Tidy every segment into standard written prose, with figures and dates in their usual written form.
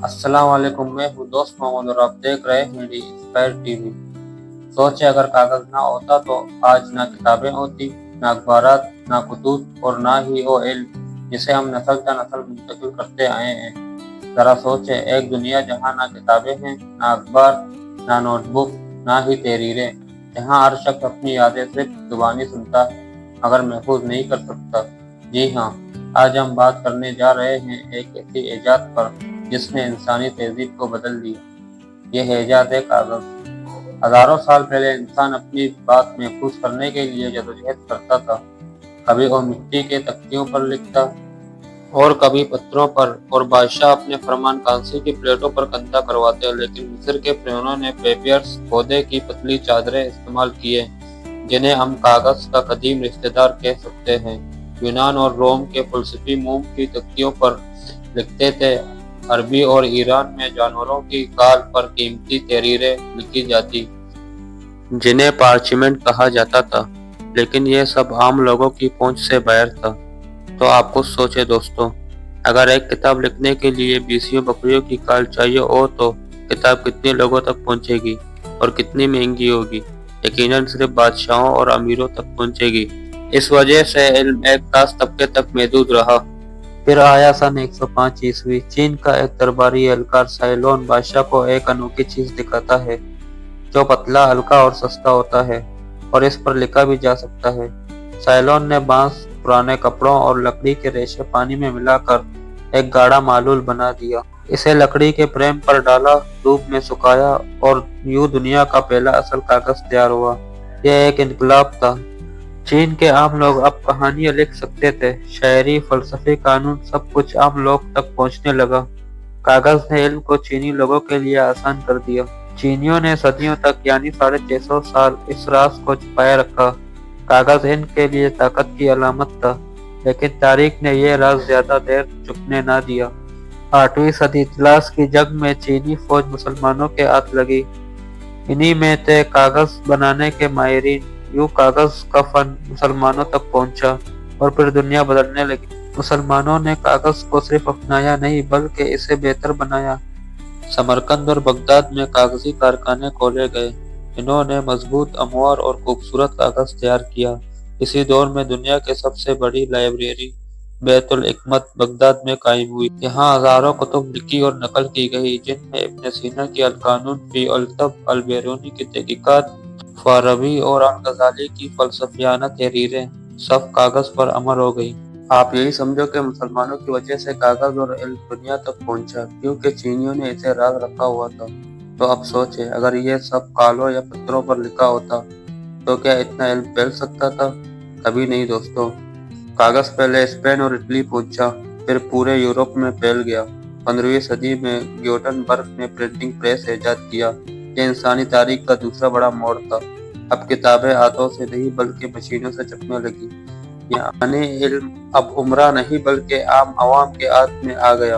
अस्सलाम वालेकुम। मैं हूँ दोस्त मोहम्मद और आप देख रहे हैं डी इंस्पायर टीवी। सोचे अगर कागज ना होता तो आज ना किताबें होती, ना अखबारात, ना खतूत और ना ही वो इल्म जिसे हम नस्ल दर नस्ल मुंतकिल करते आए हैं। जरा सोचे, एक दुनिया जहाँ ना किताबें हैं, ना अखबार, ना नोटबुक, ना ही तहरीरें, जहाँ हर शख्स अपनी यादें सिर्फ जुबानी सुनता है मगर महफूज नहीं कर सकता। जी हाँ, आज हम बात करने जा रहे हैं एक ऐसी इजाद पर जिसने इंसानी तहजीब को बदल दिया। यह है इजाद है कागज। हजारों साल पहले इंसान अपनी बात महफूज करने के लिए जदोजहद करता था। कभी वो मिट्टी के तख्तियों पर लिखता और कभी पत्थरों पर, और बादशाह अपने फरमान कांसे की प्लेटों पर कंधा करवाते। लेकिन मिस्र के फिरौनों ने पेपियर्स पौधे की पतली चादरें इस्तेमाल किए, जिन्हें हम कागज का कदीम रिश्तेदार कह सकते हैं। यूनान और रोम के फलसफी मोम की तख्तियों पर लिखते थे। अरबी और ईरान में जानवरों की खाल पर कीमती तहरीरें लिखी जाती, जिन्हें पार्चमेंट कहा जाता था। लेकिन यह सब आम लोगों की पहुंच से बाहर था। तो आप खुद सोचे दोस्तों, अगर एक किताब लिखने के लिए बीसियों बकरियों की खाल चाहिए हो तो किताब कितने लोगों तक पहुंचेगी और कितनी महंगी होगी? यकीनन सिर्फ बादशाहों और अमीरों तक पहुंचेगी। इस वजह से इल्म एक खास तबके तक महदूद रहा। फिर आया सन 105 ईस्वी। चीन का एक दरबारी एहलकार साइलोन बादशाह को एक अनोखी चीज दिखाता है, जो पतला, हल्का और सस्ता होता है और इस पर लिखा भी जा सकता है। साइलोन ने बांस, पुराने कपड़ों और लकड़ी के रेशे पानी में मिलाकर एक गाढ़ा मालूल बना दिया। इसे लकड़ी के फ्रेम पर डाला, धूप में सुखाया और यूं दुनिया का पहला असल कागज तैयार हुआ। यह एक इनकलाब था। चीन के आम लोग अब कहानियां लिख सकते थे। शायरी, फलसफे, कानून, सब कुछ आम लोग तक पहुंचने लगा। कागज ने इल्म को चीनी लोगों के लिए आसान कर दिया। चीनियों ने सदियों तक यानी 650 साल इस राज को छुपाए रखा। कागज इनके लिए ताकत की अलामत था, लेकिन तारीख ने यह राज ज्यादा देर छुपने ना दिया। 8वीं सदी इतिहास की जंग में चीनी फौज मुसलमानों के हाथ लगी। इन्हीं में थे कागज बनाने के माहिरीन। यूं कागज का फन मुसलमानों तक पहुंचा और फिर दुनिया बदलने लगी। मुसलमानों ने कागज को सिर्फ अपनाया नहीं बल्कि इसे बेहतर बनाया। समरकंद और बगदाद में कागजी कारखाने खोले गए। इन्होंने मजबूत, हमवार और खूबसूरत कागज तैयार किया। इसी दौर में दुनिया की सबसे बड़ी लाइब्रेरी बैतुल हिकमत बगदाद में कायम हुई। यहाँ हजारों कुतुब लिखी और नकल की गई, जिनमें इब्न सीना की अल कानून फी अल तब, अल बेरूनी की तहकीकात, फारबी और अल गजाली की फलसफियाना तहरीरें सब कागज पर अमर हो गई। आप यही समझो कि मुसलमानों की वजह से कागज और इल्म दुनिया तक पहुंचा, क्योंकि चीनियों ने इसे राज रखा हुआ था। तो अब सोचे, अगर ये सब कालों या पत्थरों पर लिखा होता तो क्या इतना इल्म फैल सकता था? कभी नहीं दोस्तों। कागज पहले स्पेन और इटली पहुंचा, फिर पूरे यूरोप में फैल गया। 15वीं सदी में ग्यूटेनबर्ग ने प्रिंटिंग प्रेस ईजाद किया। यह इंसानी तारीख का दूसरा बड़ा मोड़ था। अब किताबें हाथों से नहीं बल्कि मशीनों से छपने लगी। यानी इल्म अब उमरा नहीं बल्कि आम आवाम के हाथ में आ गया।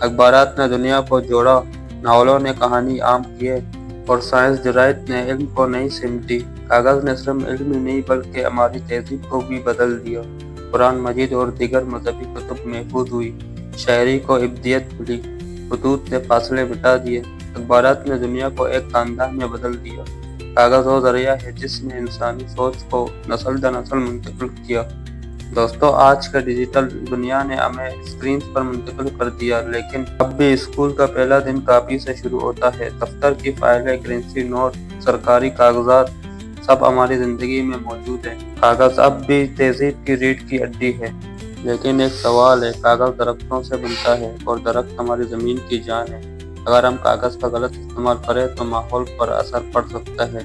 अखबारात ने दुनिया को जोड़ा, नावलों ने कहानी आम किए और साइंस जरायत ने इल्म को नहीं सिमटी। कागज ने सिर्फ इल्म ही नहीं बल्कि हमारी तहजीब को भी बदल दिया। कुरान मजीद और दीगर मजहबी कुतुब महफूज हुई। शायरी को इब्दियत मिली, खतूत ने फासले मिटा दिए। अखबारात ने दुनिया को एक खानदान में बदल दिया। कागज वो जरिया है जिसने इंसानी सोच को नस्ल दर नस्ल मुंतकिल किया। दोस्तों, आज का डिजिटल दुनिया ने हमें स्क्रीन पर मुंतकिल कर दिया, लेकिन अब भी स्कूल का पहला दिन कॉपी से शुरू होता है। दफ्तर की फाइलें, करेंसी नोट, सरकारी कागजात सब हमारी जिंदगी में मौजूद है। कागज अब भी तहजीब की रीढ़ की हड्डी है। लेकिन एक सवाल है, कागज दरख्तों से बनता है और दरख्त हमारी जमीन की जान है। अगर हम कागज का गलत इस्तेमाल करें तो माहौल पर असर पड़ सकता है।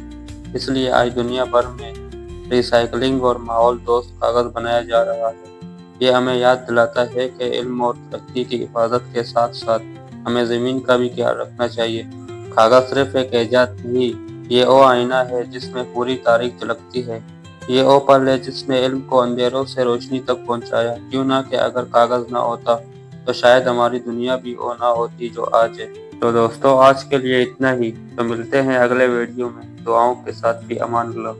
इसलिए आज दुनिया भर में रिसाइकलिंग और माहौल दोस्त कागज बनाया जा रहा है। ये हमें याद दिलाता है कि इल्म और तरक्की की हिफाजत के साथ साथ हमें ज़मीन का भी ख्याल रखना चाहिए। कागज सिर्फ एक ईजाद नहीं, ये वो आईना है जिसमें पूरी तारीख झलकती है। ये वो पल है जिसने इल्म को अंधेरों से रोशनी तक पहुंचाया। क्यों ना कि अगर कागज ना होता तो शायद हमारी दुनिया भी वो ना होती जो आज है। तो दोस्तों, आज के लिए इतना ही। तो मिलते हैं अगले वीडियो में। दुआओं के साथ भी अमान अल्लाह।